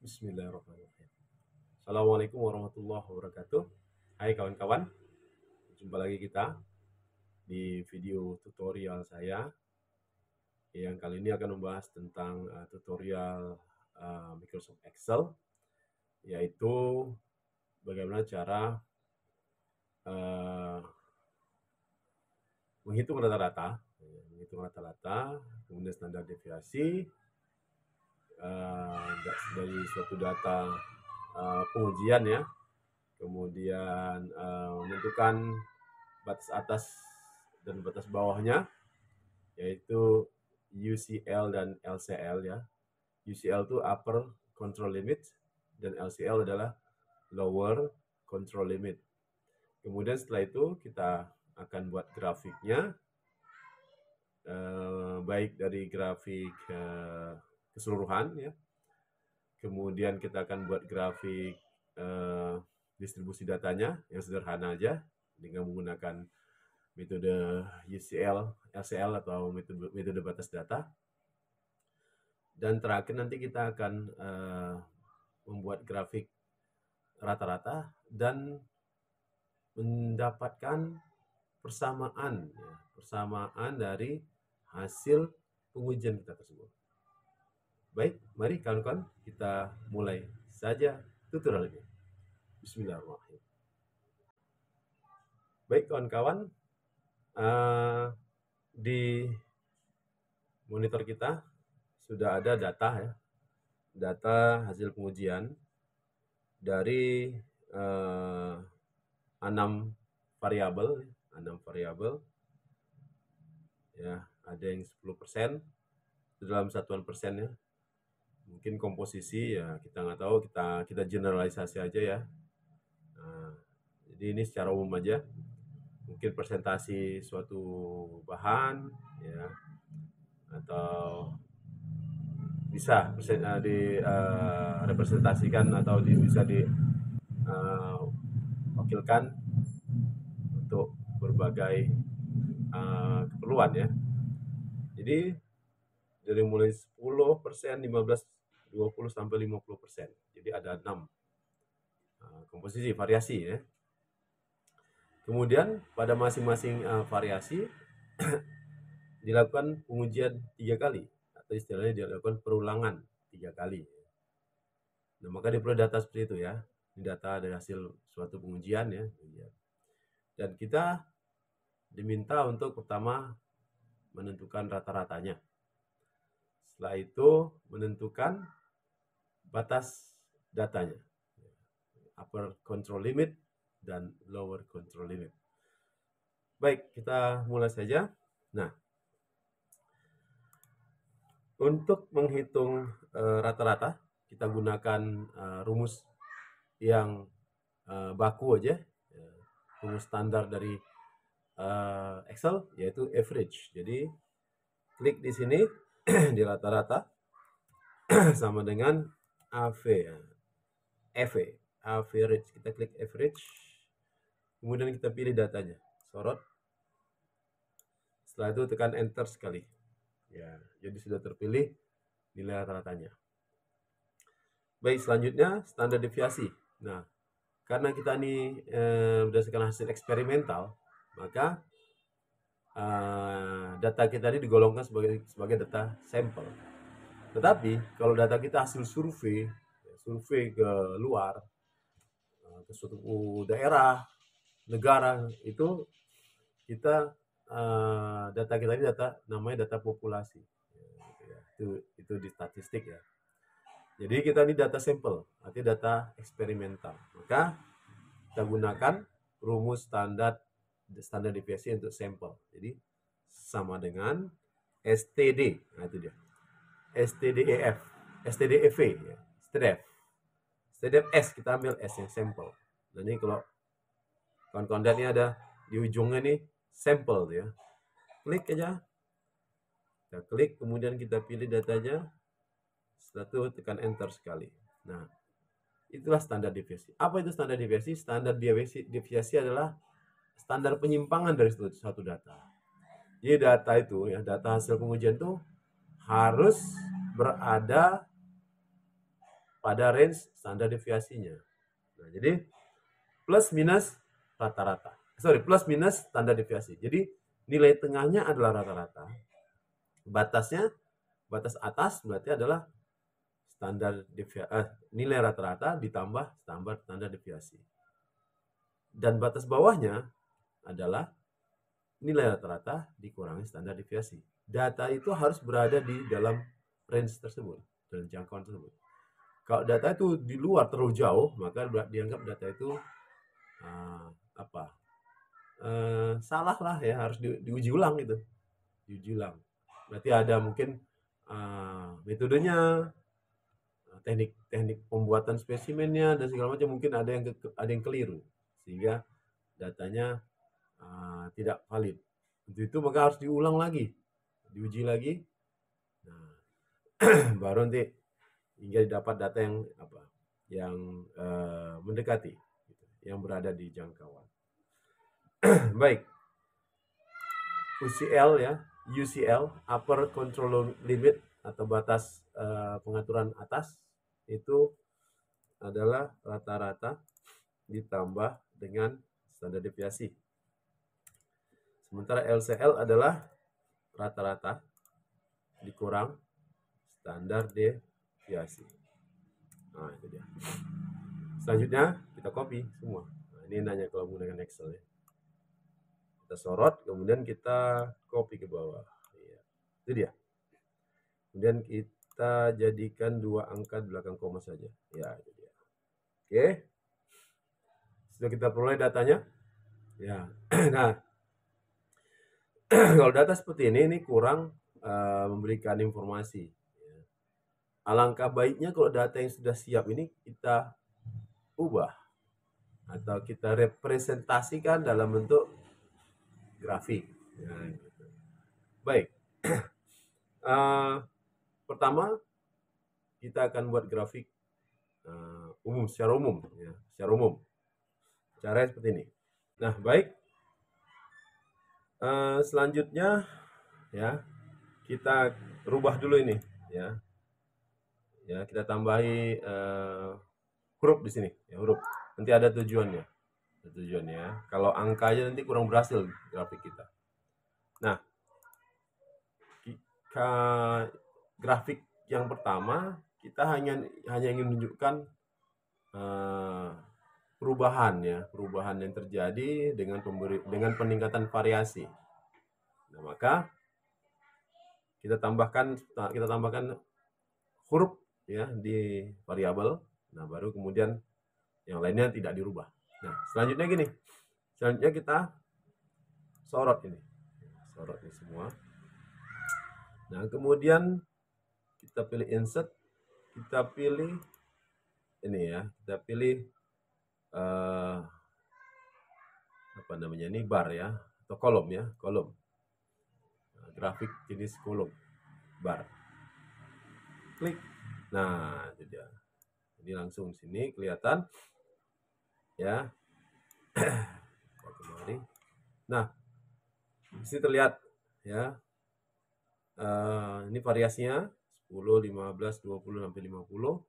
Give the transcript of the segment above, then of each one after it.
Bismillahirrahmanirrahim. Assalamualaikum warahmatullahi wabarakatuh. Hai kawan-kawan, jumpa lagi kita di video tutorial saya yang kali ini akan membahas tentang tutorial Microsoft Excel, yaitu bagaimana cara menghitung rata-rata, kemudian standar deviasi dari suatu data pengujian ya, kemudian menentukan batas atas dan batas bawahnya, yaitu UCL dan LCL ya. UCL itu upper control limit dan LCL adalah lower control limit. Kemudian setelah itu kita akan buat grafiknya, baik dari grafik keseluruhan ya. Kemudian kita akan buat grafik distribusi datanya yang sederhana aja dengan menggunakan metode UCL, LCL atau metode batas data. Dan terakhir nanti kita akan membuat grafik rata-rata dan mendapatkan persamaan dari hasil pengujian kita tersebut. Baik, mari kawan-kawan kita mulai saja tutorialnya. Bismillahirrahmanirrahim. Baik kawan-kawan, di monitor kita sudah ada data ya, data hasil pengujian dari 6 variabel ya, ada yang 10% dalam satuan persen ya. Mungkin komposisi ya kita nggak tahu, kita generalisasi aja ya. Nah, jadi ini secara umum aja, mungkin presentasi suatu bahan ya, atau bisa direpresentasikan atau bisa diwakilkan untuk berbagai keperluan ya. Jadi dari mulai 10%, 15, 20 sampai 50%. Jadi ada 6 komposisi variasi ya. Kemudian pada masing-masing variasi dilakukan pengujian 3 kali atau istilahnya dilakukan perulangan 3 kali. Nah, maka diperoleh data seperti itu ya. Ini data dari hasil suatu pengujian ya. Dan kita diminta untuk pertama menentukan rata-ratanya. Setelah itu menentukan batas datanya, upper control limit dan lower control limit. Baik, kita mulai saja. Nah, untuk menghitung rata-rata, kita gunakan rumus yang baku aja, rumus standar dari Excel, yaitu average. Jadi, klik di sini, di rata-rata, sama dengan AV, ya. Average. Kita klik average, kemudian kita pilih datanya, sorot. Setelah itu tekan enter sekali. Ya, jadi sudah terpilih nilai rata-ratanya. Baik, selanjutnya standar deviasi. Nah, karena kita ini berdasarkan hasil eksperimental, maka data kita ini digolongkan sebagai data sampel. Tetapi kalau data kita hasil survei ke luar, ke suatu daerah, negara, itu kita data kita ini namanya data populasi. Itu di statistik ya. Jadi kita ini data sampel, artinya data eksperimental. Maka kita gunakan rumus standar deviasi untuk sampel. Jadi sama dengan STD. Nah itu dia. STDEF, STDEV ya. STDEF S, kita ambil S yang sampel. Nah ini kalau kawan-kawan lihat ini ada di ujungnya nih sampel ya. Klik aja. Kita klik, kemudian kita pilih datanya. Setelah itu tekan enter sekali. Nah, itulah standar deviasi. Apa itu standar deviasi? Standar deviasi adalah standar penyimpangan dari suatu data. Jadi data itu ya, data hasil pengujian itu harus berada pada range standar deviasinya. Nah, jadi plus minus rata-rata. Plus minus standar deviasi. Jadi nilai tengahnya adalah rata-rata. Batasnya, batas atas berarti adalah standar nilai rata-rata ditambah standar deviasi. Dan batas bawahnya adalah nilai rata-rata dikurangi standar deviasi. Data itu harus berada di dalam range tersebut, dalam jangkauan tersebut. Kalau data itu di luar terlalu jauh, maka dianggap data itu salah lah ya, harus diuji ulang gitu. Diuji ulang. Berarti ada mungkin metodenya, teknik pembuatan spesimennya dan segala macam, mungkin ada yang keliru sehingga datanya tidak valid. Untuk itu maka harus diulang lagi, diuji lagi. Nah, baru nanti hingga didapat data yang mendekati, yang berada di jangkauan. Baik, UCL ya, UCL upper control limit atau batas pengaturan atas itu adalah rata-rata ditambah dengan standar deviasi. Sementara LCL adalah rata-rata dikurang standar deviasi. Nah, itu dia. Selanjutnya kita copy semua. Nah, ini nanya kalau menggunakan Excel ya. Kita sorot, kemudian kita copy ke bawah. Ya, itu dia. Kemudian kita jadikan 2 angka di belakang koma saja. Ya, itu dia. Oke. Sudah kita peroleh datanya. Ya. Nah, kalau data seperti ini kurang memberikan informasi. Alangkah baiknya kalau data yang sudah siap ini kita ubah atau kita representasikan dalam bentuk grafik. Ya, gitu. Baik. Pertama kita akan buat grafik secara umum ya, secara umum. Caranya seperti ini. Nah, baik. Selanjutnya ya, kita rubah dulu ini ya. Ya, kita tambahi huruf di sini, ya, huruf. Nanti ada tujuannya. Ada tujuannya. Kalau angkanya nanti kurang berhasil grafik kita. Nah, grafik yang pertama kita hanya ingin menunjukkan perubahan yang terjadi dengan peningkatan variasi. Nah, maka kita tambahkan huruf ya di variabel. Nah, baru kemudian yang lainnya tidak dirubah. Nah, selanjutnya gini. Selanjutnya kita sorot ini. Sorot ini semua. Nah, kemudian kita pilih insert, kita pilih ini ya, kita pilih apa namanya ini, bar ya, atau kolom ya, kolom. Nah, grafik jenis kolom, bar. Klik. Nah, itu dia. Jadi langsung sini kelihatan ya. Kembali. Nah, di sini terlihat ya. Ini variasinya 10, 15, 20 sampai 50,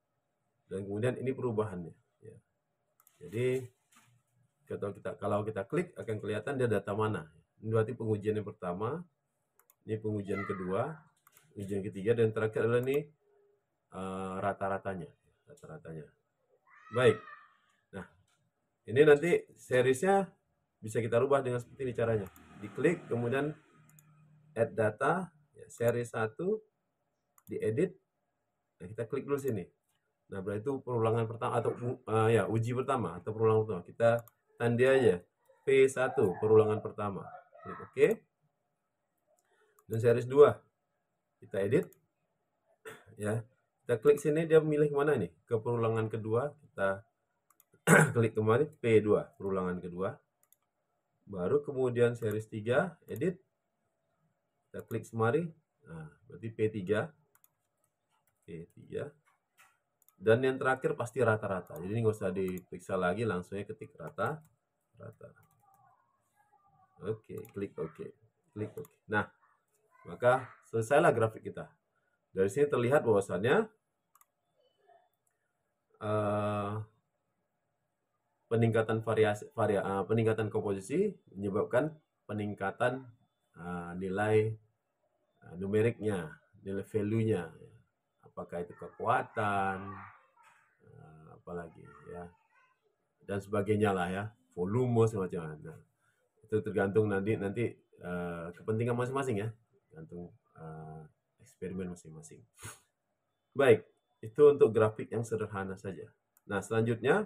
dan kemudian ini perubahannya ya. Jadi kalau kita klik akan kelihatan dia data mana. Ini berarti pengujian yang pertama, ini pengujian kedua, pengujian ketiga, dan terakhir adalah ini rata-ratanya. Baik. Nah, ini nanti seriesnya bisa kita rubah dengan seperti ini caranya. Diklik, kemudian add data, ya, seri 1, diedit. Nah, kita klik dulu sini. Nah, berarti itu perulangan pertama atau ya uji pertama atau perulangan pertama. Kita tanda aja P1 perulangan pertama. Klik OK. Dan series 2 kita edit ya. Kita klik sini, dia memilih kemana nih? Ke perulangan kedua. Kita klik kembali P2 perulangan kedua. Baru kemudian series 3 edit. Kita klik semari. Nah, berarti P3. Dan yang terakhir pasti rata-rata. Jadi nggak usah diperiksa lagi, langsungnya ketik rata. Oke, klik OK. Klik OK. Nah, maka selesailah grafik kita. Dari sini terlihat bahwasannya peningkatan peningkatan komposisi menyebabkan peningkatan nilai numeriknya, nilai value-nya. Apakah itu kekuatan, apalagi ya, dan sebagainya lah ya, volume semacam. Nah, itu tergantung nanti kepentingan masing-masing ya, tergantung eksperimen masing-masing. Baik, itu untuk grafik yang sederhana saja. Nah, selanjutnya,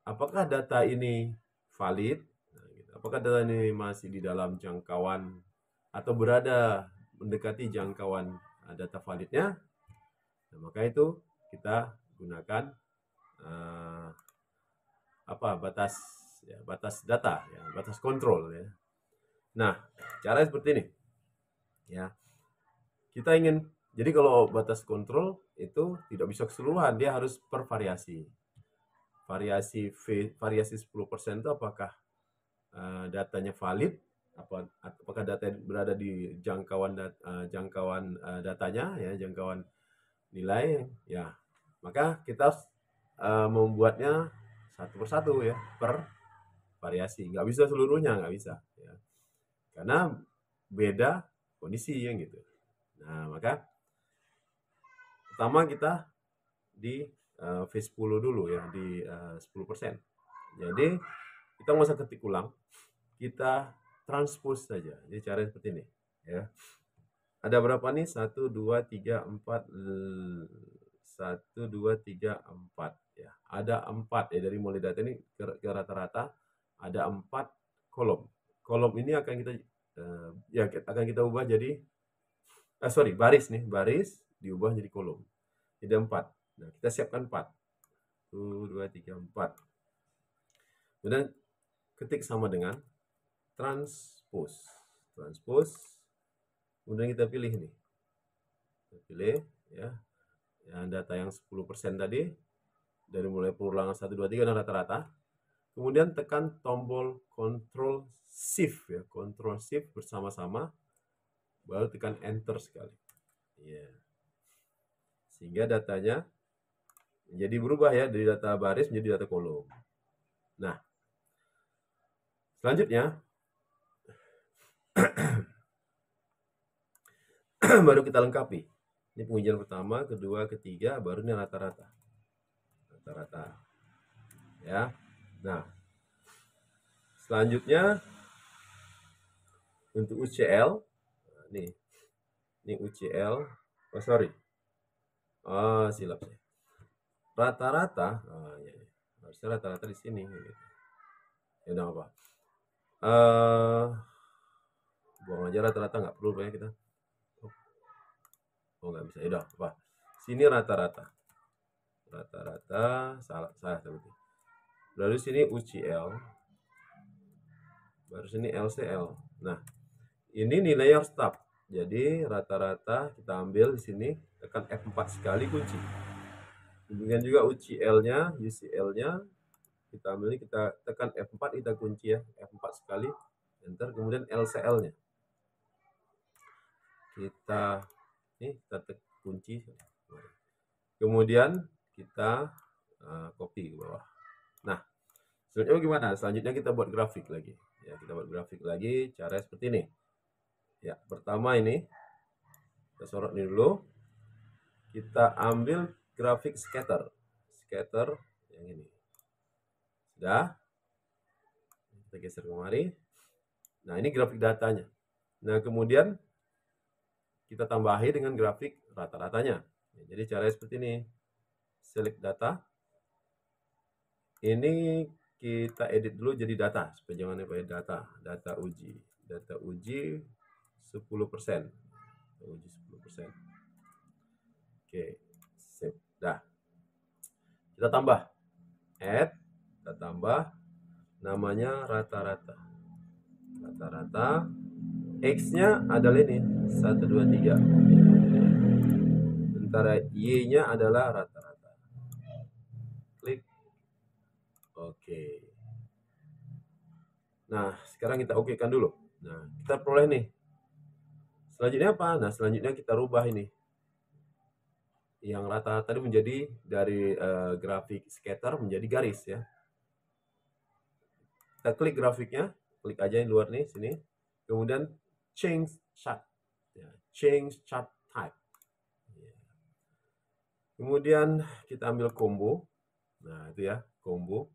apakah data ini valid? Nah, gitu. Apakah data ini masih di dalam jangkauan atau berada mendekati jangkauan data validnya? Nah, maka itu kita gunakan batas data ya, batas kontrol ya. Nah, cara seperti ini ya. Kita ingin, jadi kalau batas kontrol itu tidak bisa keseluruhan, dia harus per variasi. Variasi 10% itu apakah datanya valid, apakah data berada di jangkauan datanya ya, jangkauan nilai ya. Maka kita harus membuatnya satu persatu ya, per variasi. Nggak bisa seluruhnya, nggak bisa ya. Karena beda kondisi yang gitu. Nah, maka pertama kita di V10 dulu ya, di 10%. Jadi kita nggak usah ketik ulang, kita transpose saja. Jadi cara seperti ini ya. Ada berapa nih? 1, 2, 3, 4, 1, 2, 3, 4 ya. Ada 4 ya, dari mulai data ini ke rata-rata ada 4 kolom. Kolom ini akan kita ubah jadi baris nih, baris diubah jadi kolom. Jadi 4. Nah, kita siapkan 4. 1, 2, 3, 4. Kemudian ketik sama dengan transpose. Kemudian kita pilih nih. Kita pilih ya. Yang data yang 10% tadi dari mulai pengulangan 1, 2, 3 dan rata-rata. Kemudian tekan tombol Ctrl Shift ya, Ctrl Shift bersama-sama, baru tekan Enter sekali. Ya. Sehingga datanya menjadi berubah ya, dari data baris menjadi data kolom. Nah, selanjutnya baru kita lengkapi. Ini pengujian pertama, kedua, ketiga, baru ini rata-rata. Rata-rata. Ya. Nah, selanjutnya untuk UCL, nih. Ini UCL. Oh, sorry. Oh, silap ya. Rata-rata, harusnya rata-rata di sini. Gitu. Ya udah apa? Buang aja rata-rata, nggak perlu banyak kita. Oh, nggak bisa. Ya udah apa? Sini rata-rata. Rata-rata, salah seperti. Lalu sini UCL. Baru sini LCL. Nah, ini nilainya harus tetap. Jadi rata-rata kita ambil di sini, tekan F4 sekali kunci. Demikian juga UCL-nya, UCL-nya kita ambil, kita tekan F4, kita kunci ya, F4 sekali, enter. Kemudian LCL-nya kita kunci. Kemudian kita copy ke bawah. Nah, selanjutnya gimana? Selanjutnya kita buat grafik lagi. Ya, kita buat grafik lagi, cara seperti ini. Ya, pertama ini kita sorot ini dulu. Kita ambil grafik scatter yang ini. Sudah. Kita geser kemari. Nah, ini grafik datanya. Nah, kemudian kita tambahi dengan grafik rata-ratanya. Jadi caranya seperti ini. Select data. Ini kita edit dulu jadi data, supaya jangan pakai data uji. Data uji 10%. Uji 10%. Oke, sip. Dah. Kita tambah. Add, kita tambah namanya rata-rata. Rata-rata. X-nya adalah ini, 1, 2, 3. Sementara Y-nya adalah rata-rata. Klik. Oke. Nah, sekarang kita oke-kan dulu. Nah, kita peroleh nih. Selanjutnya apa? Nah, selanjutnya kita rubah ini. yang rata-rata ini menjadi dari grafik scatter menjadi garis ya. Kita klik grafiknya, klik aja yang luar nih sini, kemudian change chart, ya, change chart type. Kemudian kita ambil combo, nah itu ya combo.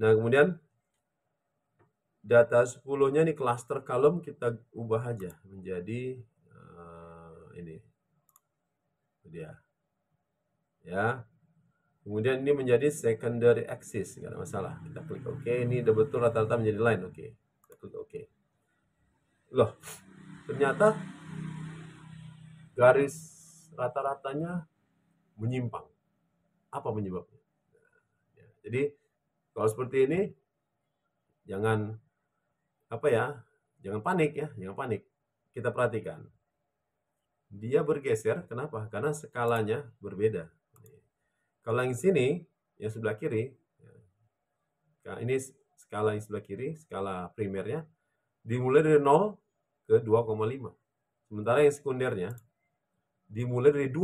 Nah kemudian data 10-nya nih cluster column kita ubah aja menjadi ini dia ya. Kemudian ini menjadi secondary axis, nggak ada masalah. Kita klik OK, ini udah betul rata-rata menjadi line, OK. Kita klik OK. Loh, ternyata garis rata-ratanya menyimpang. Apa penyebabnya? Ya, jadi kalau seperti ini, jangan apa ya, jangan panik ya, jangan panik. Kita perhatikan, dia bergeser. Kenapa? Karena skalanya berbeda. Kalau yang sini, yang sebelah kiri, nah ini skala yang sebelah kiri, skala primernya, dimulai dari 0 ke 2,5. Sementara yang sekundernya dimulai dari 2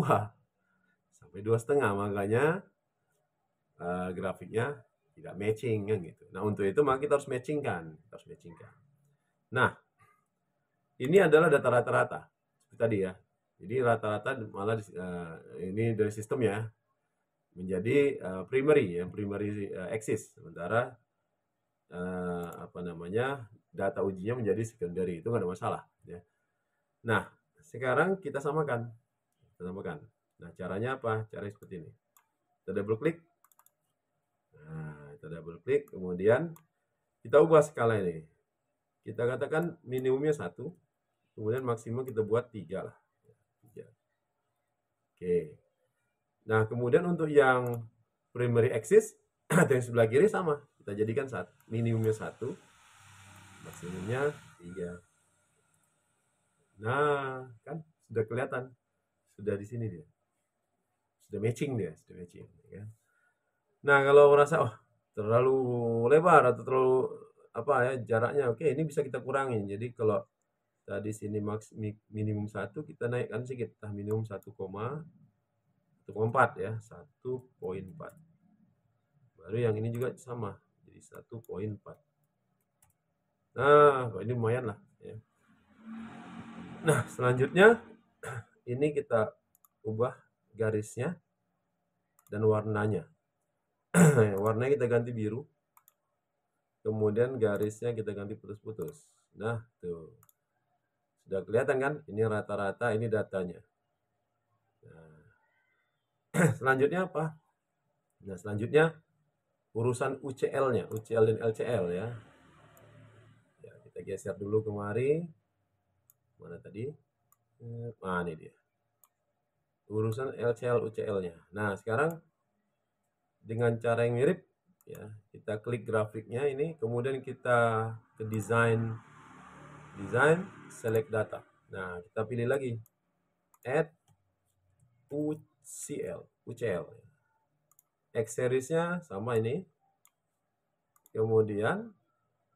sampai 2,5. Makanya grafiknya tidak matching kan gitu. Nah, untuk itu maka kita harus matchingkan, Nah, ini adalah data rata-rata seperti tadi ya. Jadi rata-rata malah ini dari sistem ya menjadi primary, yang primary axis, sementara apa namanya, data ujinya menjadi secondary. Itu nggak ada masalah ya. Nah, sekarang kita samakan. Nah, caranya apa? Caranya seperti ini. Kita double klik. Nah, kita double klik, kemudian kita ubah skala ini. Kita katakan minimumnya 1, kemudian maksimum kita buat 3 lah. 3. Oke. Nah, kemudian untuk yang primary axis atau yang sebelah kiri sama. Kita jadikan minimumnya 1, maksimumnya 3. Nah, kan sudah kelihatan. Sudah di sini dia. Sudah matching dia, ya. Nah, kalau merasa terlalu lebar atau terlalu apa ya jaraknya, oke, ini bisa kita kurangin. Jadi kalau tadi sini minimum 1, kita naikkan sedikit, minimum 1,4 ya, 1,4. Baru yang ini juga sama, jadi 1,4. Nah, ini lumayan lah ya. Nah, selanjutnya ini kita ubah garisnya dan warnanya. Warnanya kita ganti biru. Kemudian garisnya kita ganti putus-putus. Nah, tuh. Sudah kelihatan kan? Ini rata-rata, ini datanya. Nah, selanjutnya apa? Nah, selanjutnya urusan UCL-nya, UCL dan LCL ya. Ya, kita geser dulu kemari. Mana tadi? Nah, ini dia. Urusan LCL, UCL-nya. Nah, sekarang dengan cara yang mirip ya, kita klik grafiknya ini, kemudian kita ke design, select data. Nah, kita pilih lagi add UCL. X seriesnya sama ini, kemudian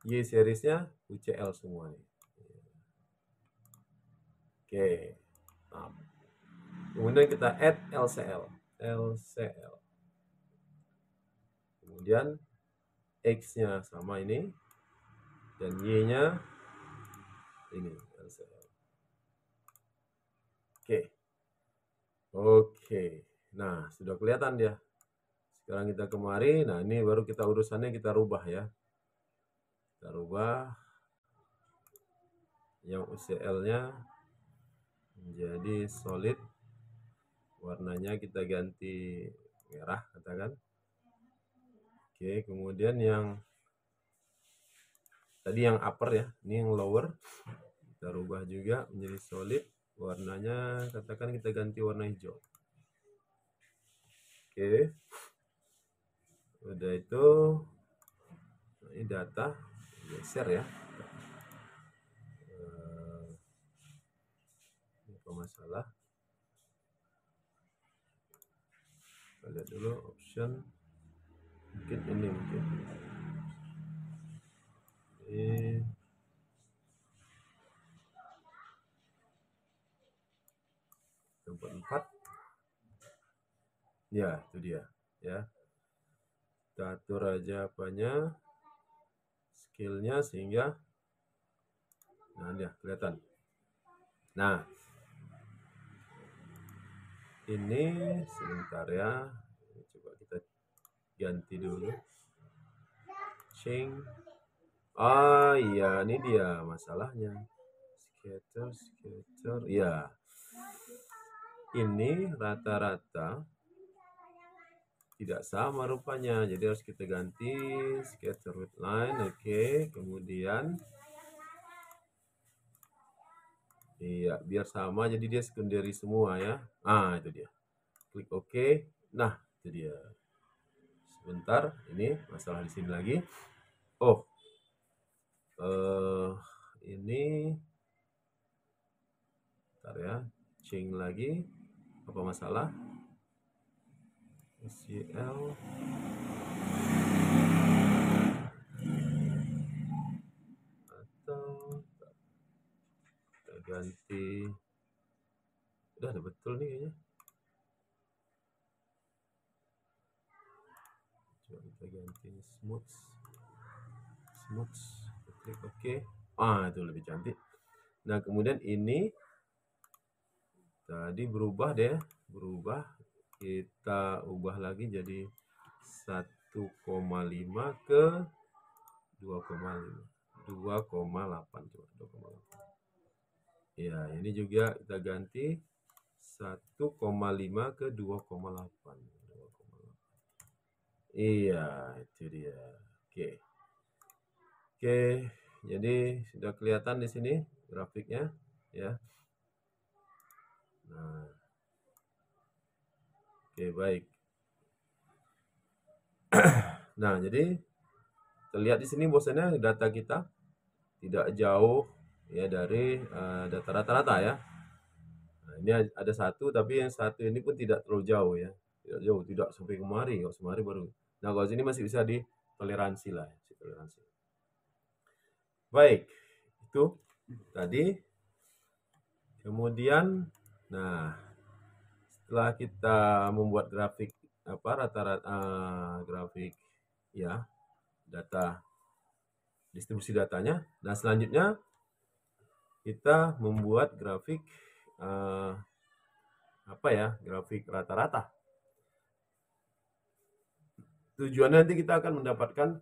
Y seriesnya UCL semua nih. Oke, nah, kemudian kita add LCL, kemudian X-nya sama ini, dan Y-nya ini LCL. Oke, nah sudah kelihatan dia. Sekarang kita kemari, nah ini baru kita urusannya kita rubah ya. Kita rubah yang UCL-nya menjadi solid, warnanya kita ganti merah katakan. Oke, kemudian yang tadi yang upper ya, ini yang lower kita rubah juga menjadi solid, warnanya katakan kita ganti warna hijau. Oke, udah itu ini data geser ya. Apa masalah? Kita lihat dulu option, mungkin ini tempat 4. Ya, itu dia. Ya, kita atur aja apanya, skillnya sehingga, nah dia kelihatan. Nah, ini sebentar ya. Coba kita ganti dulu. Change. Ah iya, ini dia masalahnya. Scatter. Ya, ini rata-rata tidak sama rupanya. Jadi harus kita ganti scatter with line. Oke, kemudian iya, biar sama. Jadi dia secondary semua ya. Ah, itu dia. Klik OK. Nah, itu dia. Sebentar, ini masalah di sini lagi. Oh, ini, bentar ya, change lagi. Apa masalah? SCL. Atau kita ganti. Udah ada betul nih kayaknya. Coba kita ganti smooth. Klik OK. Ah, itu lebih cantik. Nah, kemudian ini tadi berubah deh, kita ubah lagi jadi 1,5 ke 2,5, 2,8. Coba 2,8. Ya, ini juga kita ganti 1,5 ke 2,8. Iya, itu dia. Oke, jadi sudah kelihatan di sini grafiknya ya. Nah, oke, baik. Nah, jadi terlihat di sini bosannya data kita tidak jauh ya dari data rata-rata ya. Nah, ini ada satu, tapi yang satu ini pun tidak terlalu jauh ya. Tidak jauh, tidak sampai kemari, kalau kemari baru. Nah, kalau sini masih bisa ditoleransi lah, toleransi. Baik, itu tadi. Kemudian, nah, setelah kita membuat grafik apa rata-rata grafik ya data distribusi datanya, nah selanjutnya kita membuat grafik apa ya, grafik rata-rata. Tujuannya nanti kita akan mendapatkan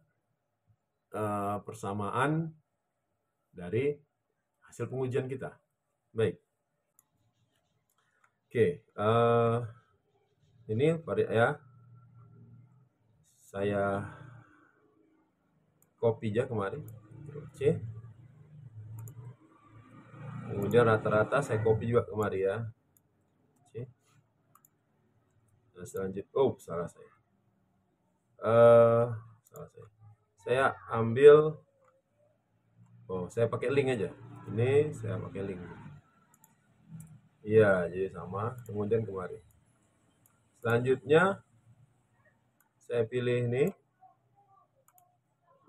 persamaan dari hasil pengujian kita. Baik. Oke, ini ya, saya copy aja kemarin, Ctrl C. Kemudian rata-rata saya copy juga kemarin ya. C. Nah, selanjutnya, oh salah saya. Salah saya. Saya ambil, oh saya pakai link aja. Ini saya pakai link. Iya, jadi sama. Kemudian kemarin. Selanjutnya saya pilih ini.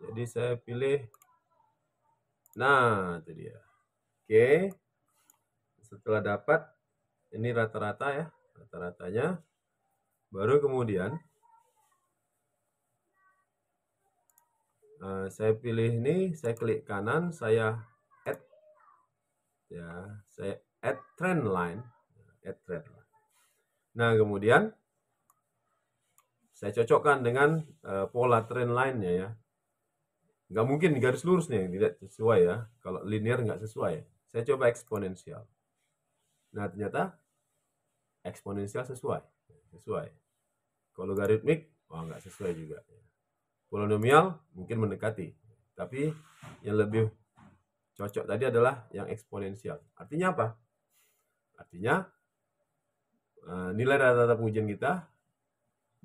Jadi saya pilih. Nah, itu dia. Oke. Setelah dapat ini rata-rata ya, rata-ratanya. Baru kemudian saya pilih ini, saya klik kanan, saya add ya, saya add trend line, Nah, kemudian saya cocokkan dengan pola trend line-nya ya. Nggak mungkin garis lurus nih, tidak sesuai ya. Kalau linear nggak sesuai. Saya coba eksponensial. Nah, ternyata eksponensial sesuai. Kalau logaritmik, nggak sesuai juga. Polinomial mungkin mendekati. Tapi yang lebih cocok tadi adalah yang eksponensial. Artinya apa? Artinya nilai rata-rata pengujian kita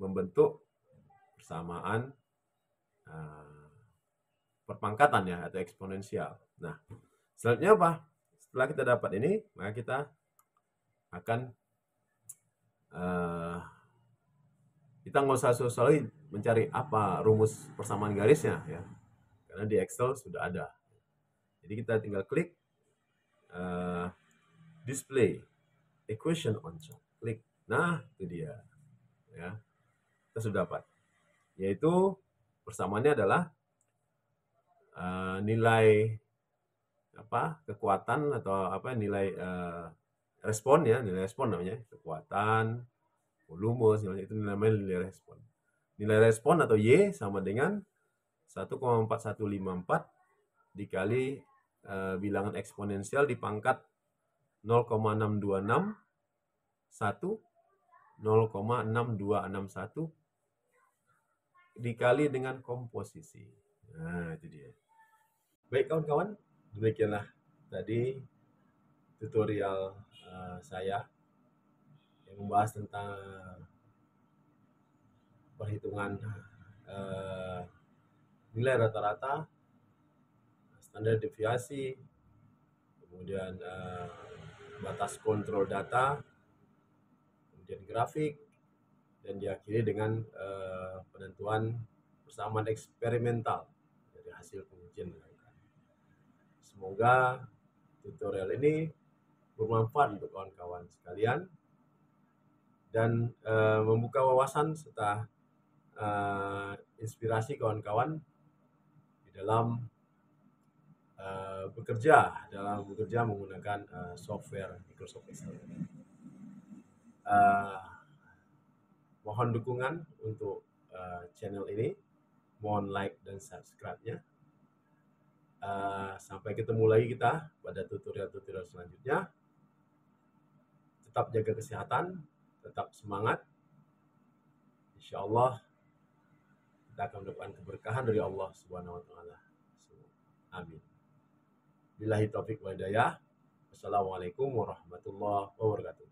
membentuk persamaan perpangkatan ya, atau eksponensial. Nah, selanjutnya apa? Setelah kita dapat ini, maka kita akan kita nggak usah susah lagi mencari apa rumus persamaan garisnya ya, karena di Excel sudah ada. Jadi kita tinggal klik display equation on chart, klik. Nah, itu dia ya. kita sudah dapat, yaitu persamaannya adalah nilai kekuatan atau nilai respon ya, nilai respon namanya, kekuatan, volume, itu namanya nilai respon. Nilai respon atau Y sama dengan 1,4154 dikali bilangan eksponensial dipangkat 0,626 0,6261 dikali dengan komposisi. Nah, itu dia. Baik kawan-kawan, demikianlah tadi tutorial saya yang membahas tentang perhitungan nilai rata-rata, standar deviasi, kemudian batas kontrol data, kemudian grafik, dan diakhiri dengan penentuan persamaan eksperimental dari hasil pengujian dilakukan. Semoga tutorial ini bermanfaat untuk kawan-kawan sekalian dan membuka wawasan serta inspirasi kawan-kawan di dalam bekerja menggunakan software Microsoft Excel. Mohon dukungan untuk channel ini, mohon like dan subscribe-nya. Sampai ketemu lagi kita pada tutorial-tutorial selanjutnya. Tetap jaga kesehatan, tetap semangat. Insya Allah kita akan mendapatkan keberkahan dari Allah Subhanahu wa Ta'ala. Amin. Billahi taufiq wal hidayah. Wassalamualaikum warahmatullahi wabarakatuh.